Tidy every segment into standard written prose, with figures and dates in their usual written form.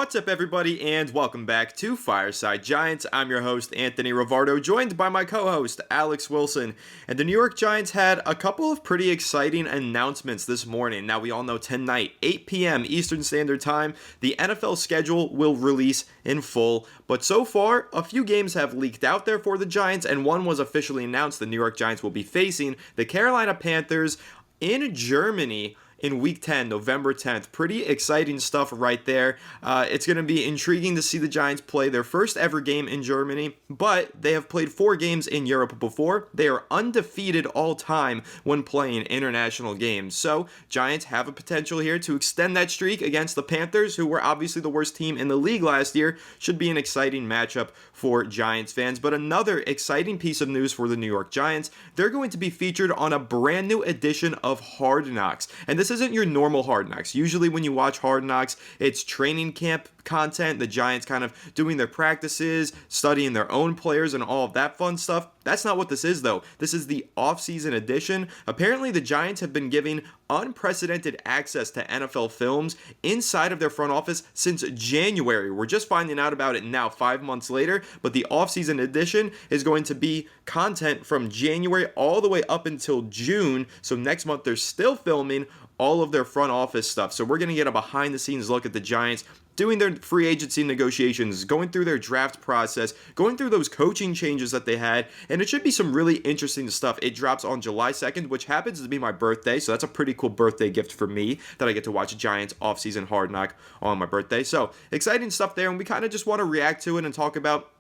What's up, everybody, and welcome back to Fireside Giants. I'm your host, Anthony Rivardo, joined by my co-host, Alex Wilson. And the New York Giants had a couple of pretty exciting announcements this morning. Now, we all know tonight, 8 p.m. Eastern Standard Time, the NFL schedule will release in full. But so far, a few games have leaked out there for the Giants, and one was officially announced. The New York Giants will be facing the Carolina Panthers in Germany in Week 10, November 10th. Pretty exciting stuff right there. It's going to be intriguing to see the Giants play their first ever game in Germany, but they have played 4 games in Europe before. They are undefeated all time when playing international games. So, Giants have a potential here to extend that streak against the Panthers, who were obviously the worst team in the league last year. Should be an exciting matchup for Giants fans. But another exciting piece of news for the New York Giants, they're going to be featured on a brand new edition of Hard Knocks. And this isn't your normal Hard Knocks. Usually when you watch Hard Knocks, it's training camp content, the Giants kind of doing their practices, studying their own players and all of that fun stuff. That's not what this is, though. This is the off-season edition. Apparently, the Giants have been giving unprecedented access to NFL films inside of their front office since January. We're just finding out about it now, 5 months later, but the off-season edition is going to be content from January all the way up until June. So next month, they're still filming all of their front office stuff. So we're going to get a behind-the-scenes look at the Giants doing their free agency negotiations, going through their draft process, going through those coaching changes that they had, and it should be some really interesting stuff. It drops on July 2nd, which happens to be my birthday, so that's a pretty cool birthday gift for me that I get to watch Giants offseason Hard Knock on my birthday. So exciting stuff there, and we kind of just want to react to it and talk about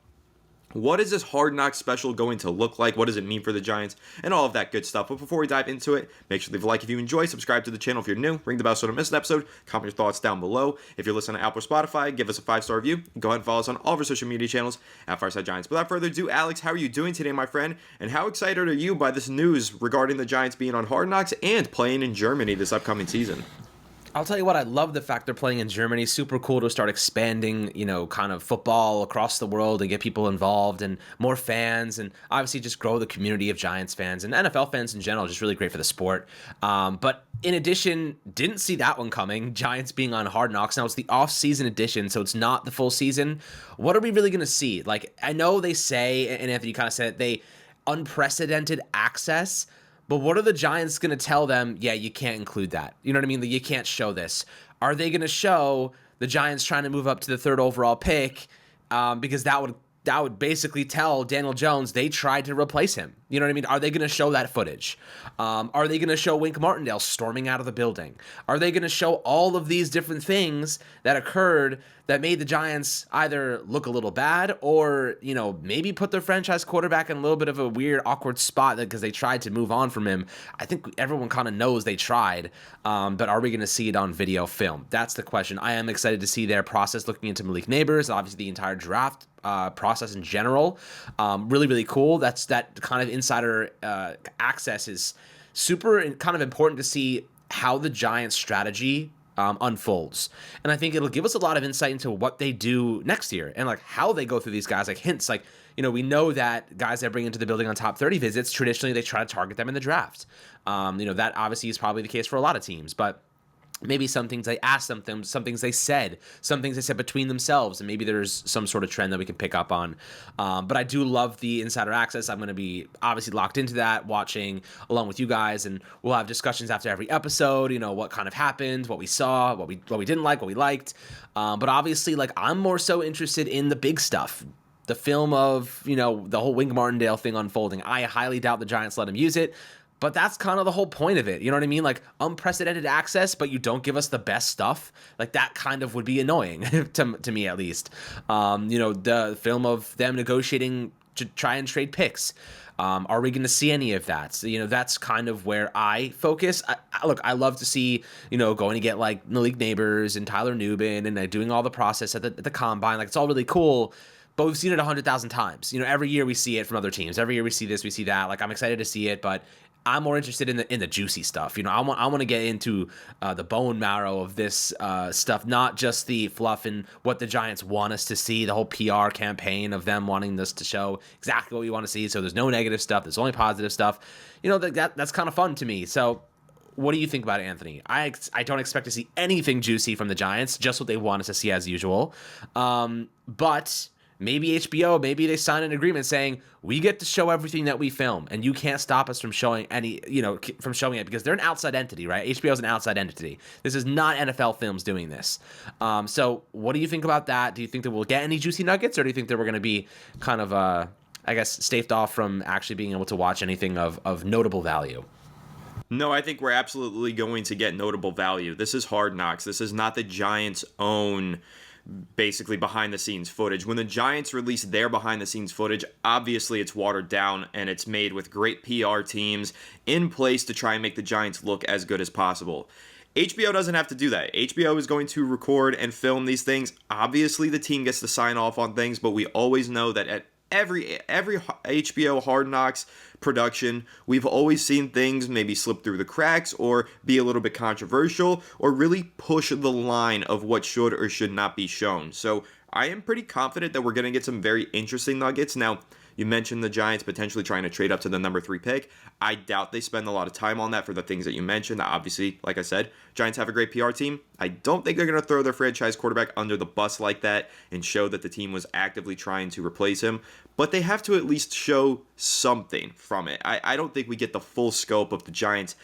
what is this Hard Knock special going to look like? What does it mean for the Giants? And all of that good stuff. But before we dive into it, make sure to leave a like if you enjoy, subscribe to the channel if you're new, ring the bell so you don't miss an episode, comment your thoughts down below. If you're listening to Apple or Spotify, give us a 5-star review. Go ahead and follow us on all of our social media channels at Fireside Giants. Without further ado, Alex, how are you doing today, my friend? And how excited are you by this news regarding the Giants being on Hard Knocks and playing in Germany this upcoming season? I'll tell you what, I love the fact they're playing in Germany. Super cool to start expanding, kind of football across the world and get people involved and more fans, and obviously just grow the community of Giants fans and NFL fans in general. Just really great for the sport. But in addition, didn't see that one coming. Giants being on Hard Knocks. Now it's the off-season edition, so it's not the full season. What are we really going to see? Like, I know they say, and Anthony kind of said it, they unprecedented access. But what are the Giants going to tell them? Yeah, you can't include that. You know what I mean? That you can't show this. Are they going to show the Giants trying to move up to the 3rd overall pick? Because that would basically tell Daniel Jones they tried to replace him. You know what I mean? Are they going to show that footage? Are they going to show Wink Martindale storming out of the building? Are they going to show all of these different things that occurred that made the Giants either look a little bad or, maybe put their franchise quarterback in a little bit of a weird, awkward spot because they tried to move on from him? I think everyone kind of knows they tried, but are we going to see it on video film? That's the question. I am excited to see their process looking into Malik Neighbors, obviously the entire draft process in general. Really, really cool. That kind of insider access is super and kind of important to see how the Giants' strategy unfolds. And I think it'll give us a lot of insight into what they do next year and like how they go through these guys, like hints. Like, we know that guys that bring into the building on top 30 visits, traditionally they try to target them in the draft. That obviously is probably the case for a lot of teams, but maybe some things they asked them, some things they said, some things they said between themselves, and maybe there's some sort of trend that we can pick up on. But I do love the insider access. I'm going to be obviously locked into that, watching along with you guys, and we'll have discussions after every episode, what kind of happened, what we saw, what we didn't like, what we liked. But obviously, like, I'm more so interested in the big stuff. The film of, the whole Wink Martindale thing unfolding. I highly doubt the Giants let him use it. But that's kind of the whole point of it. You know what I mean? Like, unprecedented access, but you don't give us the best stuff. Like, that kind of would be annoying to me, at least. The film of them negotiating to try and trade picks. Are we going to see any of that? So, that's kind of where I focus. I love to see, going to get like Malik Neighbors and Tyler Nubin and doing all the process at the combine. Like, it's all really cool. But we've seen it 100,000 times. Every year we see it from other teams. Every year we see this, we see that. Like, I'm excited to see it, but I'm more interested in the juicy stuff. I want to get into the bone marrow of this stuff, not just the fluff and what the Giants want us to see, the whole PR campaign of them wanting us to show exactly what we want to see. So there's no negative stuff. There's only positive stuff. That's kind of fun to me. So what do you think about it, Anthony? I don't expect to see anything juicy from the Giants, just what they want us to see as usual. But maybe HBO, maybe they sign an agreement saying we get to show everything that we film, and you can't stop us from showing from showing it, because they're an outside entity, right? HBO is an outside entity. This is not NFL Films doing this. So what do you think about that? Do you think that we'll get any juicy nuggets, or do you think that we're going to be kind of, I guess, staved off from actually being able to watch anything of notable value? No, I think we're absolutely going to get notable value. This is Hard Knocks. This is not the Giants' own basically behind the scenes footage. When the Giants release their behind the scenes footage, obviously it's watered down and it's made with great PR teams in place to try and make the Giants look as good as possible. HBO doesn't have to do that. HBO is going to record and film these things. Obviously the team gets to sign off on things, but we always know that at every HBO Hard Knocks production, we've always seen things maybe slip through the cracks or be a little bit controversial or really push the line of what should or should not be shown. So I am pretty confident that we're going to get some very interesting nuggets. Now, you mentioned the Giants potentially trying to trade up to the number 3 pick. I doubt they spend a lot of time on that for the things that you mentioned. Obviously, like I said, Giants have a great PR team. I don't think they're going to throw their franchise quarterback under the bus like that and show that the team was actively trying to replace him. But they have to at least show something from it. I don't think we get the full scope of the Giants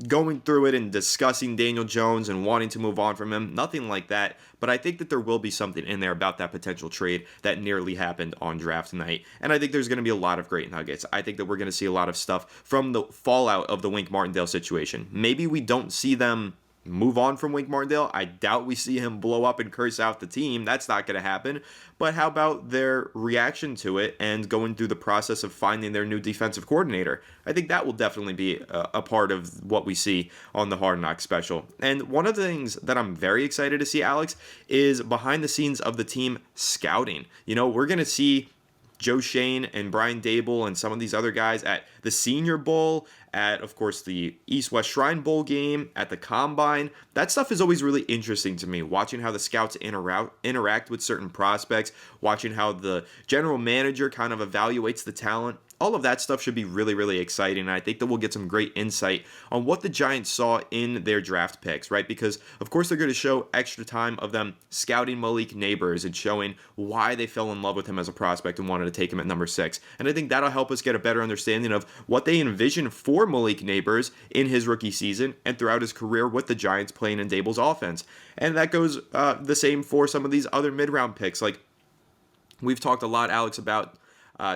going through it and discussing Daniel Jones and wanting to move on from him. Nothing like that. But I think that there will be something in there about that potential trade that nearly happened on draft night. And I think there's going to be a lot of great nuggets. I think that we're going to see a lot of stuff from the fallout of the Wink Martindale situation. Maybe we don't see them move on from Wink Martindale. I doubt we see him blow up and curse out the team. That's not going to happen. But how about their reaction to it and going through the process of finding their new defensive coordinator? I think that will definitely be a part of what we see on the Hard Knocks special. And one of the things that I'm very excited to see, Alex, is behind the scenes of the team scouting. You know, we're going to see Joe Shane and Brian Dable and some of these other guys at the Senior Bowl, at, of course, the East-West Shrine Bowl game, at the Combine. That stuff is always really interesting to me, watching how the scouts interact with certain prospects, watching how the general manager kind of evaluates the talent. All of that stuff should be really, really exciting, and I think that we'll get some great insight on what the Giants saw in their draft picks, right? Because, of course, they're going to show extra time of them scouting Malik Neighbors and showing why they fell in love with him as a prospect and wanted to take him at number 6. And I think that'll help us get a better understanding of what they envision for Malik Neighbors in his rookie season and throughout his career with the Giants playing in Dable's offense. And that goes the same for some of these other mid-round picks. Like, we've talked a lot, Alex, about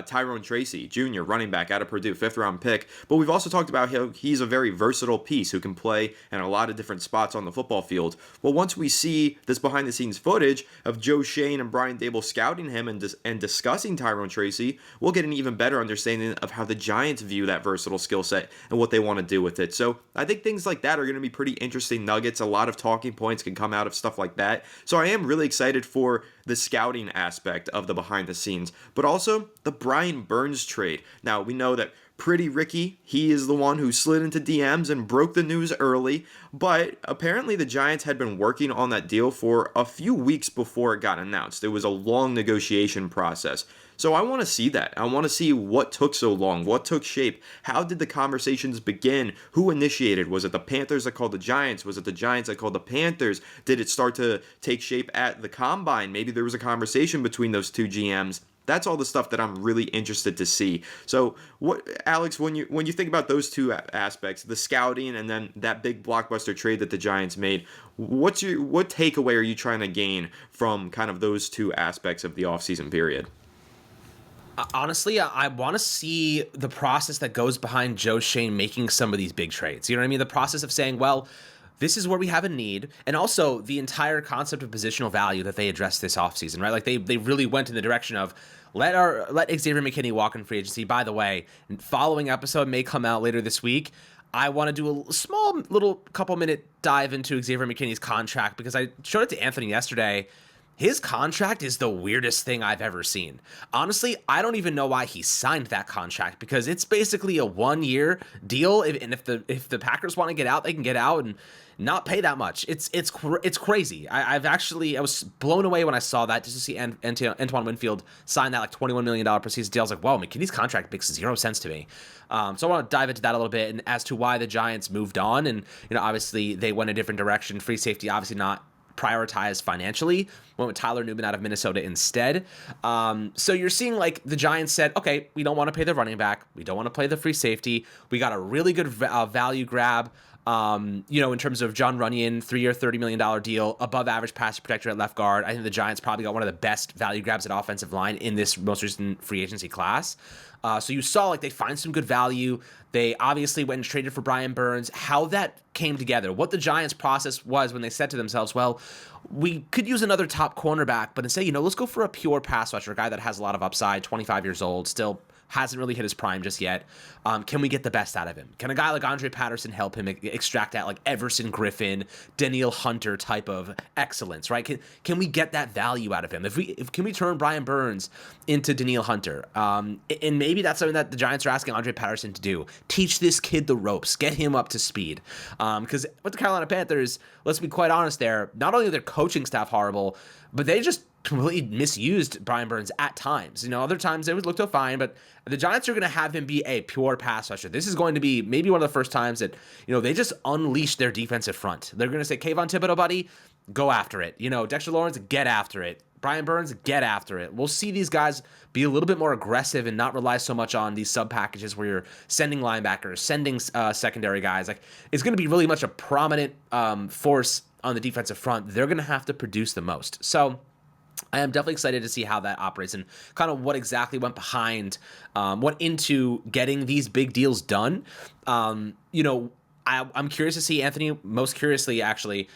Tyrone Tracy Jr., running back out of Purdue, 5th-round pick. But we've also talked about how he's a very versatile piece who can play in a lot of different spots on the football field. Well, once we see this behind-the-scenes footage of Joe Shane and Brian Dable scouting him and discussing Tyrone Tracy, we'll get an even better understanding of how the Giants view that versatile skill set and what they want to do with it. So I think things like that are going to be pretty interesting nuggets. A lot of talking points can come out of stuff like that. So I am really excited for the scouting aspect of the behind the scenes, but also the Brian Burns trade. Now, we know that Pretty Ricky, he is the one who slid into DMs and broke the news early, but apparently the Giants had been working on that deal for a few weeks before it got announced. It was a long negotiation process. So I want to see that. I want to see what took so long, what took shape, how did the conversations begin, who initiated? Was it the Panthers that called the Giants? Was it the Giants that called the Panthers? Did it start to take shape at the Combine? Maybe there was a conversation between those two GMs. That's all the stuff that I'm really interested to see. So, what, Alex, when you think about those two aspects, the scouting and then that big blockbuster trade that the Giants made, what takeaway are you trying to gain from kind of those two aspects of the offseason period? Honestly, I want to see the process that goes behind Joe Shane making some of these big trades. You know what I mean? The process of saying, well, this is where we have a need, and also the entire concept of positional value that they addressed this offseason, right? Like they really went in the direction of let Xavier McKinney walk in free agency. By the way, following episode may come out later this week. I want to do a small little couple minute dive into Xavier McKinney's contract because I showed it to Anthony yesterday. His contract is the weirdest thing I've ever seen. Honestly, I don't even know why he signed that contract, because it's basically a 1-year deal. And if the Packers want to get out, they can get out and not pay that much. It's crazy. I was blown away when I saw that, just to see Antoine Winfield sign that like $21 million per season deal. I was like, wow, McKinney's contract makes zero sense to me. So I want to dive into that a little bit, and as to why the Giants moved on. And obviously they went a different direction. Free safety obviously not prioritized financially, went with Tyler Newman out of Minnesota instead. So you're seeing like the Giants said, okay, we don't want to pay the running back, we don't want to play the free safety, we got a really good value grab, in terms of John Runyon, 3-year, $30 million deal, above average pass protector at left guard. I think the Giants probably got one of the best value grabs at offensive line in this most recent free agency class. So you saw like they find some good value. They obviously went and traded for Brian Burns. How that came together, what the Giants' process was when they said to themselves, well, we could use another top cornerback, but instead, let's go for a pure pass rusher, a guy that has a lot of upside, 25 years old, still hasn't really hit his prime just yet. Can we get the best out of him? Can a guy like Andre Patterson help him extract that like Everson Griffin, Danielle Hunter type of excellence, right? Can we get that value out of him? Can we turn Brian Burns into Danielle Hunter? And maybe that's something that the Giants are asking Andre Patterson to do. Teach this kid the ropes, get him up to speed. Because with the Carolina Panthers, let's be quite honest there, not only are their coaching staff horrible, but they just completely misused Brian Burns at times. Other times they would look fine, but the Giants are going to have him be a pure pass rusher. This is going to be maybe one of the first times that, they just unleash their defensive front. They're going to say, Kayvon Thibodeau, buddy, go after it. Dexter Lawrence, get after it. Brian Burns, get after it. We'll see these guys be a little bit more aggressive and not rely so much on these sub packages where you're sending linebackers, sending secondary guys. Like, it's going to be really much a prominent force on the defensive front. They're going to have to produce the most. So I am definitely excited to see how that operates and kind of what exactly went into getting these big deals done. I'm curious to see, Anthony, most curiously actually,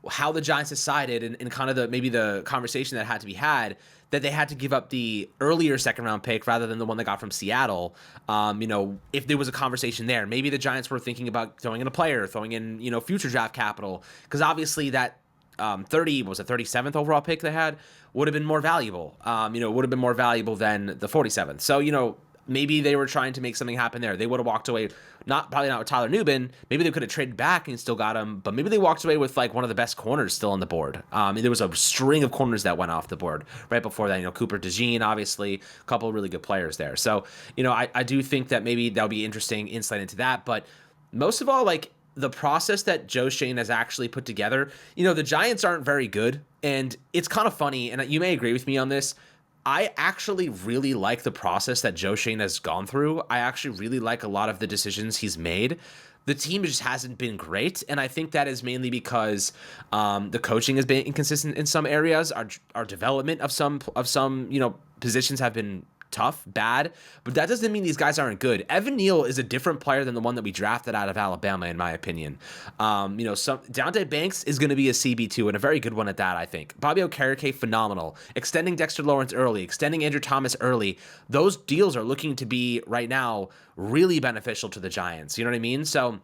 how the Giants decided and kind of the conversation that had to be had, that they had to give up the earlier second round pick rather than the one they got from Seattle. If there was a conversation there, maybe the Giants were thinking about throwing in a player, throwing in, future draft capital, because obviously that 37th overall pick they had would have been more valuable. Would have been more valuable than the 47th. So, maybe they were trying to make something happen there. They would have walked away, probably not with Tyler Newman. Maybe they could have traded back and still got him, but maybe they walked away with like one of the best corners still on the board. There was a string of corners that went off the board right before that. Cooper DeJean, obviously, a couple of really good players there. So, I do think that maybe that'll be interesting insight into that. But most of all, like, the process that Joe Schoen has actually put together, the Giants aren't very good, and it's kind of funny, and you may agree with me on this. I actually really like the process that Joe Schoen has gone through. I actually really like a lot of the decisions he's made. The team just hasn't been great, and I think that is mainly because the coaching has been inconsistent in some areas. Our development of some positions have been tough, bad, but that doesn't mean these guys aren't good. Evan Neal is a different player than the one that we drafted out of Alabama, in my opinion. Deonte Banks is going to be a CB2 and a very good one at that, I think. Bobby Okereke, phenomenal. Extending Dexter Lawrence early, extending Andrew Thomas early. Those deals are looking to be, right now, really beneficial to the Giants. You know what I mean? So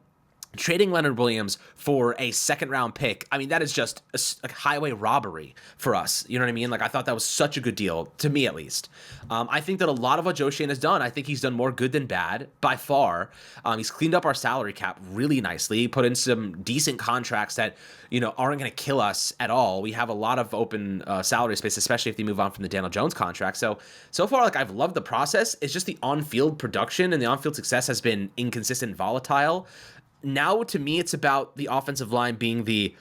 trading Leonard Williams for a second-round pick, I mean, that is just a highway robbery for us. You know what I mean? Like, I thought that was such a good deal, to me at least. I think that a lot of what Joe Schoen has done, I think he's done more good than bad, by far. He's cleaned up our salary cap really nicely, put in some decent contracts that, aren't going to kill us at all. We have a lot of open salary space, especially if they move on from the Daniel Jones contract. So far, like, I've loved the process. It's just the on-field production and the on-field success has been inconsistent and volatile. Now, to me, it's about the offensive line being the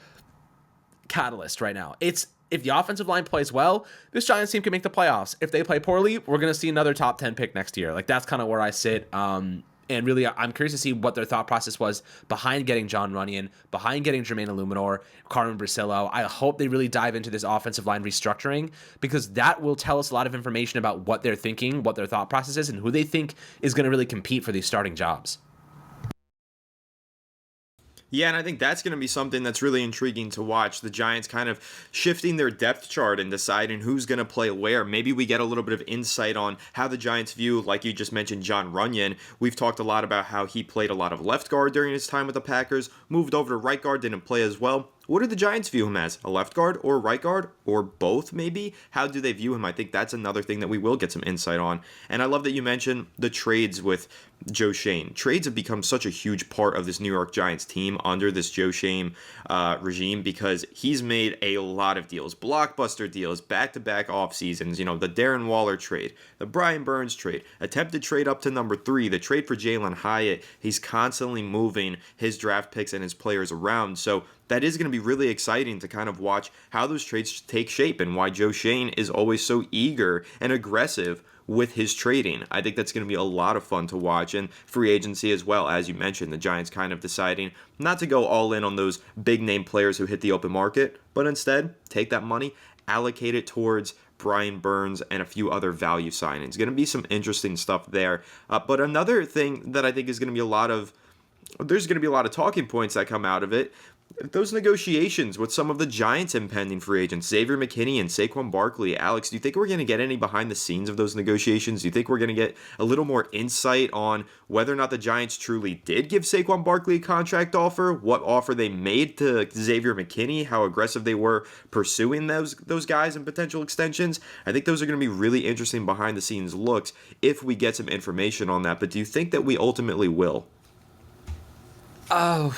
catalyst right now. If the offensive line plays well, this Giants team can make the playoffs. If they play poorly, we're going to see another top 10 pick next year. Like, that's kind of where I sit. And really, I'm curious to see what their thought process was behind getting John Runyon, behind getting Jermaine Illuminor, Carmen Brasillo. I hope they really dive into this offensive line restructuring, because that will tell us a lot of information about what they're thinking, what their thought process is, and who they think is going to really compete for these starting jobs. Yeah, and I think that's going to be something that's really intriguing to watch. The Giants kind of shifting their depth chart and deciding who's going to play where. Maybe we get a little bit of insight on how the Giants view, like you just mentioned, John Runyon. We've talked a lot about how he played a lot of left guard during his time with the Packers, moved over to right guard, didn't play as well. what do the Giants view him as? A left guard or right guard or both maybe? How do they view him? I think that's another thing that we will get some insight on. And I love that you mentioned the trades with Joe Shane. Trades have become such a huge part of this New York Giants team under this Joe Shane regime because he's made a lot of deals, blockbuster deals, back-to-back off seasons. You know, the Darren Waller trade, the Brian Burns trade, attempted trade up to number 3, the trade for Jalen Hyatt. He's constantly moving his draft picks and his players around. So that is going to be really exciting to kind of watch how those trades take shape and why Joe Shane is always so eager and aggressive with his trading. I think that's going to be a lot of fun to watch, and free agency as well. As you mentioned, the Giants kind of deciding not to go all in on those big name players who hit the open market, but instead take that money, allocate it towards Brian Burns and a few other value signings. Going to be some interesting stuff there. But another thing that I think is going to be there's going to be a lot of talking points that come out of it. Those negotiations with some of the Giants' impending free agents, Xavier McKinney and Saquon Barkley. Alex, do you think we're going to get any behind the scenes of those negotiations? Do you think we're going to get a little more insight on whether or not the Giants truly did give Saquon Barkley a contract offer, what offer they made to Xavier McKinney, how aggressive they were pursuing those guys and potential extensions? I think those are going to be really interesting behind the scenes looks if we get some information on that. But do you think that we ultimately will? Oh,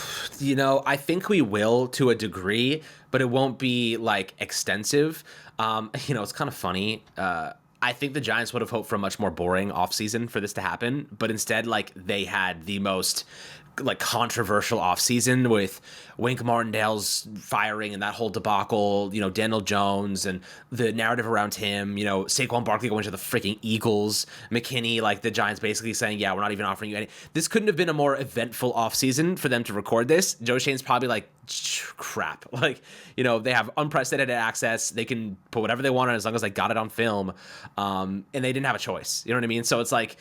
I think we will to a degree, but it won't be like extensive. It's kind of funny. I think the Giants would have hoped for a much more boring offseason for this to happen, but instead, like, they had the most like controversial offseason with Wink Martindale's firing and that whole debacle, Daniel Jones and the narrative around him, Saquon Barkley going to the freaking Eagles, McKinney, like the Giants basically saying, yeah, we're not even offering you any. This couldn't have been a more eventful offseason for them to record this. Joe Shane's probably like, crap. Like, they have unprecedented access. They can put whatever they want on as long as they got it on film. And they didn't have a choice. You know what I mean? So it's like,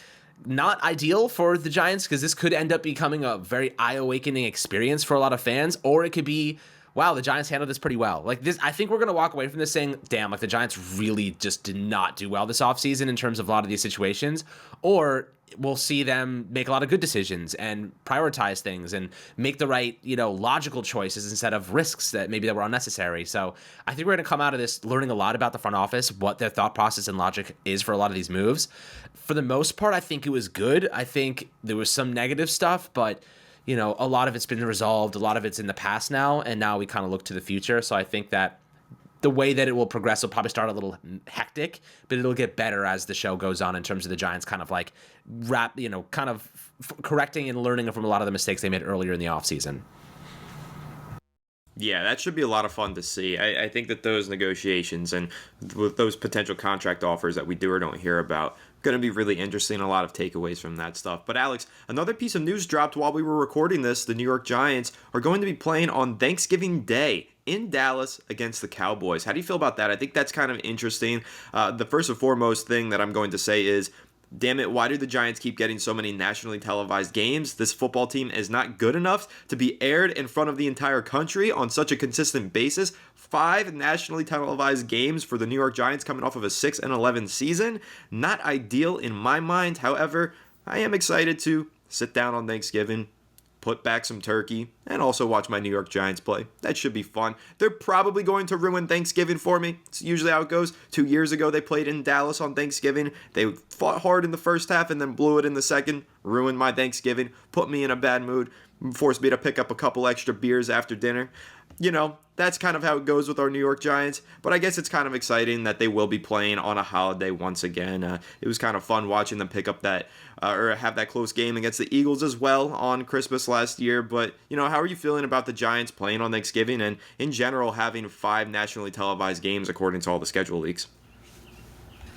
not ideal for the Giants because this could end up becoming a very eye-awakening experience for a lot of fans, or it could be, wow, the Giants handled this pretty well. Like this, I think we're going to walk away from this saying, damn, like the Giants really just did not do well this offseason in terms of a lot of these situations, or we'll see them make a lot of good decisions and prioritize things and make the right, logical choices instead of risks that were unnecessary. So I think we're going to come out of this learning a lot about the front office, what their thought process and logic is for a lot of these moves. For the most part, I think it was good. I think there was some negative stuff, but a lot of it's been resolved. A lot of it's in the past now, and now we kind of look to the future. So I think that the way that it will progress will probably start a little hectic, but it'll get better as the show goes on in terms of the Giants kind of like correcting and learning from a lot of the mistakes they made earlier in the offseason. Yeah, that should be a lot of fun to see. I think that those negotiations and with those potential contract offers that we do or don't hear about, going to be really interesting. A lot of takeaways from that stuff. But Alex, another piece of news dropped while we were recording this. The New York Giants are going to be playing on Thanksgiving Day in Dallas against the Cowboys. How do you feel about that? I think that's kind of interesting. The first and foremost thing that I'm going to say is, damn it, why do the Giants keep getting so many nationally televised games? This football team is not good enough to be aired in front of the entire country on such a consistent basis. 5 nationally televised games for the New York Giants coming off of a 6-11 season. Not ideal in my mind. However, I am excited to sit down on Thanksgiving, put back some turkey, and also watch my New York Giants play. That should be fun. They're probably going to ruin Thanksgiving for me. It's usually how it goes. 2 years ago, they played in Dallas on Thanksgiving. They fought hard in the first half and then blew it in the second. Ruined my Thanksgiving. Put me in a bad mood. Forced me to pick up a couple extra beers after dinner. That's kind of how it goes with our New York Giants. But I guess it's kind of exciting that they will be playing on a holiday once again. It was kind of fun watching them pick up that or have that close game against the Eagles as well on Christmas last year. But, how are you feeling about the Giants playing on Thanksgiving and in general having 5 nationally televised games according to all the schedule leaks?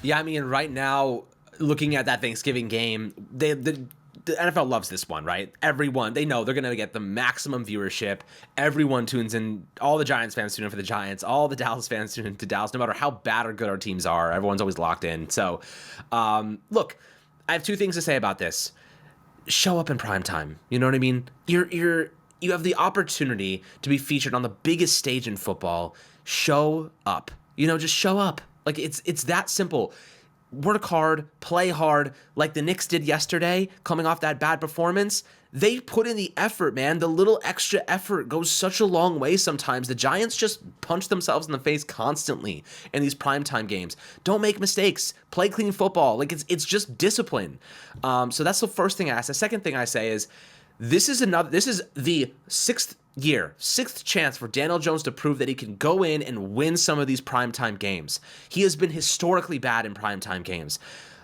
Yeah, I mean, right now, looking at that Thanksgiving game, the NFL loves this one, right? Everyone, they know they're going to get the maximum viewership. Everyone tunes in. All the Giants fans tune in for the Giants. All the Dallas fans tune in to Dallas, no matter how bad or good our teams are. Everyone's always locked in. So, look, I have 2 things to say about this. Show up in prime time. You know what I mean? You have the opportunity to be featured on the biggest stage in football. Show up. Just show up. Like it's that simple. work hard, play hard, like the Knicks did yesterday, coming off that bad performance. They put in the effort, man. The little extra effort goes such a long way sometimes. The Giants just punch themselves in the face constantly in these primetime games. Don't make mistakes. Play clean football. Like, it's just discipline. So that's the first thing I ask. The second thing I say is, this is the sixth chance for Daniel Jones to prove that he can go in and win some of these primetime games. He has been historically bad in primetime games.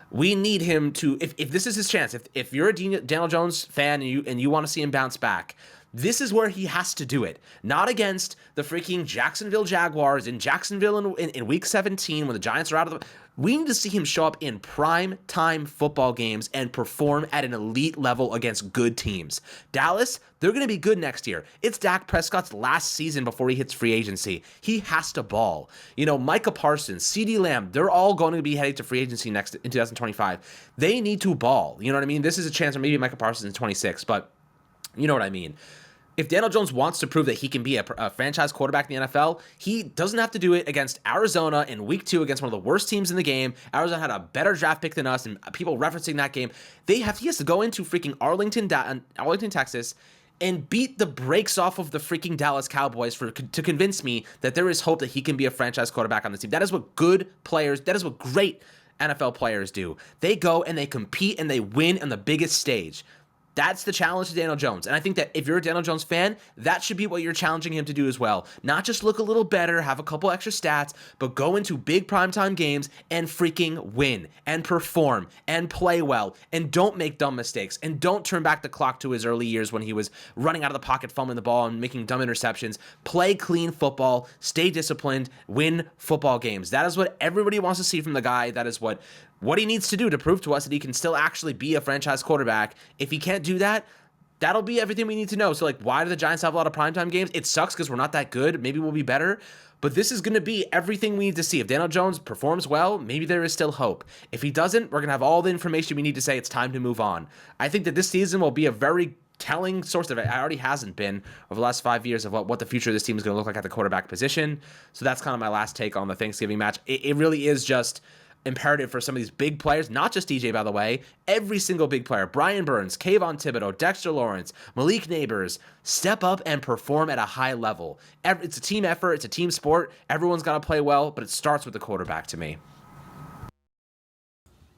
We need him to, if this is his chance, if you're a Daniel Jones fan and you want to see him bounce back, this is where he has to do it. Not against the freaking Jacksonville Jaguars in Jacksonville in week 17 when the Giants are out of the... We need to see him show up in prime time football games and perform at an elite level against good teams. Dallas, they're going to be good next year. It's Dak Prescott's last season before he hits free agency. He has to ball. Micah Parsons, CeeDee Lamb, they're all going to be heading to free agency next in 2025. They need to ball. You know what I mean? This is a chance, or maybe Micah Parsons in 26, but you know what I mean. If Daniel Jones wants to prove that he can be a franchise quarterback in the NFL, he doesn't have to do it against Arizona in week 2 against one of the worst teams in the game. Arizona had a better draft pick than us, and people referencing that game. He has to go into freaking Arlington, Texas, and beat the brakes off of the freaking Dallas Cowboys to convince me that there is hope that he can be a franchise quarterback on this team. That is what good players, that is what great NFL players do. They go and they compete and they win on the biggest stage. That's the challenge to Daniel Jones. And I think that if you're a Daniel Jones fan, that should be what you're challenging him to do as well. Not just look a little better, have a couple extra stats, but go into big primetime games and freaking win and perform and play well and don't make dumb mistakes and don't turn back the clock to his early years when he was running out of the pocket, fumbling the ball and making dumb interceptions. Play clean football, stay disciplined, win football games. That is what everybody wants to see from the guy. That is what he needs to do to prove to us that he can still actually be a franchise quarterback. If he can't do that, that'll be everything we need to know. So, why do the Giants have a lot of primetime games? It sucks because we're not that good. Maybe we'll be better. But this is going to be everything we need to see. If Daniel Jones performs well, maybe there is still hope. If he doesn't, we're going to have all the information we need to say it's time to move on. I think that this season will be a very telling source of it. It already hasn't been over the last 5 years of what the future of this team is going to look like at the quarterback position. So that's kind of my last take on the Thanksgiving match. It really is just imperative for some of these big players, not just DJ, by the way, every single big player, Brian Burns, Kayvon Thibodeau, Dexter Lawrence, Malik Neighbors, step up and perform at a high level. It's a team effort. It's a team sport. Everyone's got to play well, but it starts with the quarterback to me.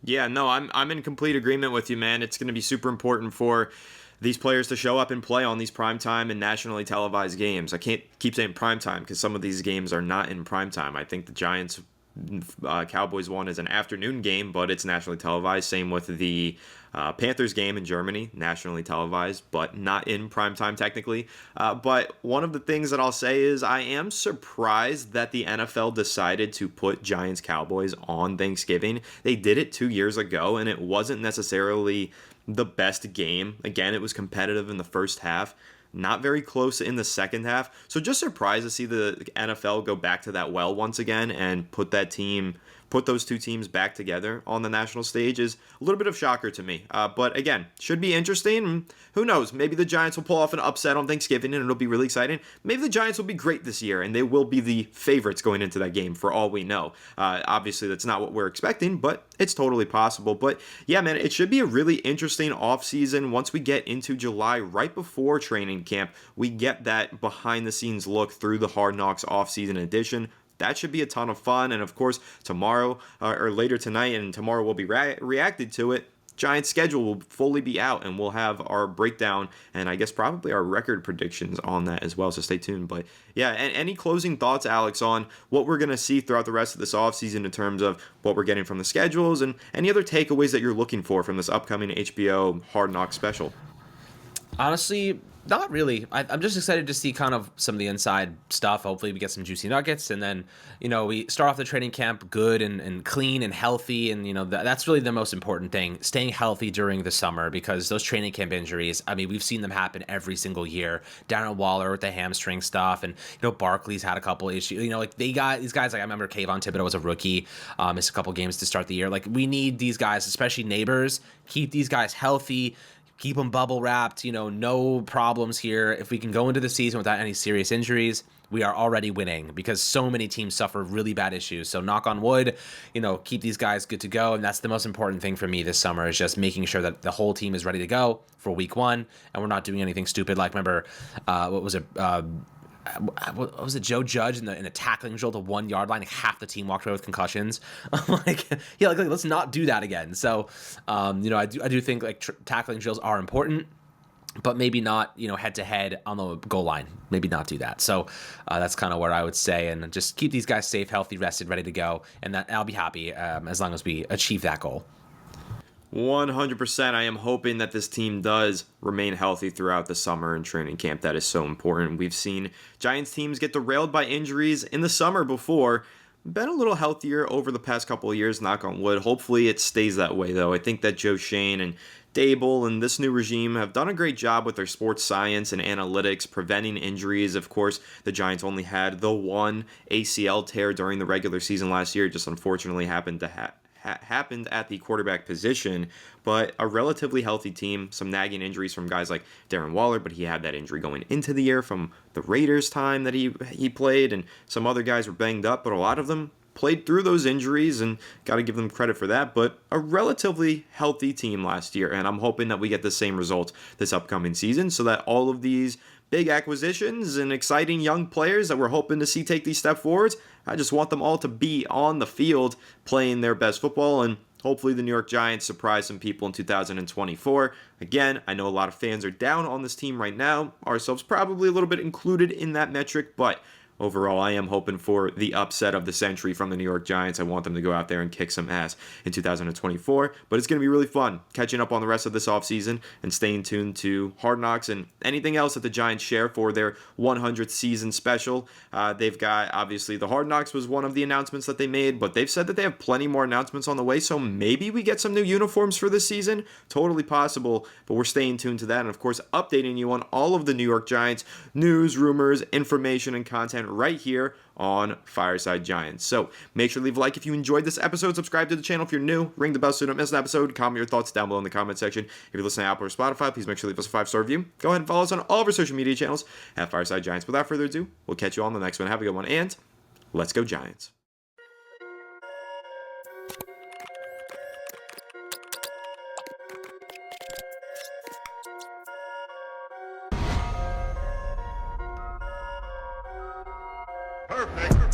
Yeah, no, I'm in complete agreement with you, man. It's going to be super important for these players to show up and play on these primetime and nationally televised games. I can't keep saying primetime because some of these games are not in primetime. I think the Giants Cowboys one is an afternoon game, but it's nationally televised. Same with the Panthers game in Germany, nationally televised, but not in primetime technically. But one of the things that I'll say is I am surprised that the NFL decided to put Giants Cowboys on Thanksgiving. They did it 2 years ago, and it wasn't necessarily the best game. Again, it was competitive in the first half. Not very close in the second half. So just surprised to see the NFL go back to that well once again and put those two teams back together on the national stage is a little bit of shocker to me. But again, should be interesting. Who knows? Maybe the Giants will pull off an upset on Thanksgiving and it'll be really exciting. Maybe the Giants will be great this year and they will be the favorites going into that game for all we know. Obviously, that's not what we're expecting, but it's totally possible. But yeah, man, it should be a really interesting offseason once we get into July, right before training camp. We get that behind the scenes look through the Hard Knocks offseason edition. That should be a ton of fun. And of course, tomorrow or later tonight, and tomorrow we'll be reacted to it. Giants schedule will fully be out and we'll have our breakdown and I guess probably our record predictions on that as well. So stay tuned. But yeah, and any closing thoughts, Alex, on what we're going to see throughout the rest of this offseason in terms of what we're getting from the schedules and any other takeaways that you're looking for from this upcoming HBO Hard Knocks special? Honestly, not really. I'm just excited to see kind of some of the inside stuff. Hopefully we get some juicy nuggets. And then, we start off the training camp good and clean and healthy. And, that's really the most important thing, staying healthy during the summer because those training camp injuries, I mean, we've seen them happen every single year. Darren Waller with the hamstring stuff. And, Barkley's had a couple issues. They got these guys, I remember Kayvon Thibodeau was a rookie, missed a couple games to start the year. We need these guys, especially Neighbors, keep these guys healthy. keep them bubble wrapped, no problems here. If we can go into the season without any serious injuries, we are already winning because so many teams suffer really bad issues. So knock on wood, keep these guys good to go. And that's the most important thing for me this summer is just making sure that the whole team is ready to go for week 1. And we're not doing anything stupid. Like, remember, what was it, Joe Judge in the tackling drill to 1 yard line? Like half the team walked away with concussions. I'm like, let's not do that again. So, I do think like tackling drills are important, but maybe not, head to head on the goal line. Maybe not do that. So that's kind of where I would say, and just keep these guys safe, healthy, rested, ready to go, and that I'll be happy as long as we achieve that goal. 100%. I am hoping that this team does remain healthy throughout the summer and training camp. That is so important. We've seen Giants teams get derailed by injuries in the summer before. Been a little healthier over the past couple of years, knock on wood. Hopefully it stays that way, though. I think that Joe Shane and Dable and this new regime have done a great job with their sports science and analytics, preventing injuries. Of course, the Giants only had the one ACL tear during the regular season last year. It just unfortunately happened to happened at the quarterback position, but a relatively healthy team. Some nagging injuries from guys like Darren Waller, but he had that injury going into the year from the Raiders time that he played, and some other guys were banged up, but a lot of them played through those injuries, and got to give them credit for that. But a relatively healthy team last year, and I'm hoping that we get the same result this upcoming season so that all of these big acquisitions and exciting young players that we're hoping to see take these steps forwards, I just want them all to be on the field playing their best football, and hopefully the New York Giants surprise some people in 2024. Again, I know a lot of fans are down on this team right now, ourselves probably a little bit included in that metric, but overall, I am hoping for the upset of the century from the New York Giants. I want them to go out there and kick some ass in 2024. But it's going to be really fun catching up on the rest of this offseason and staying tuned to Hard Knocks and anything else that the Giants share for their 100th season special. They've got, obviously, the Hard Knocks was one of the announcements that they made, but they've said that they have plenty more announcements on the way, so maybe we get some new uniforms for this season. Totally possible, but we're staying tuned to that. And, of course, updating you on all of the New York Giants news, rumors, information, and content right here on Fireside Giants. So make sure to leave a like if you enjoyed this episode. Subscribe to the channel if you're new. Ring the bell so you don't miss an episode. Comment your thoughts down below in the comment section. If you're listening to Apple or Spotify, please make sure to leave us a 5-star review. Go ahead and follow us on all of our social media channels at Fireside Giants. Without further ado, we'll catch you all on the next one. Have a good one, and let's go Giants. Perfect.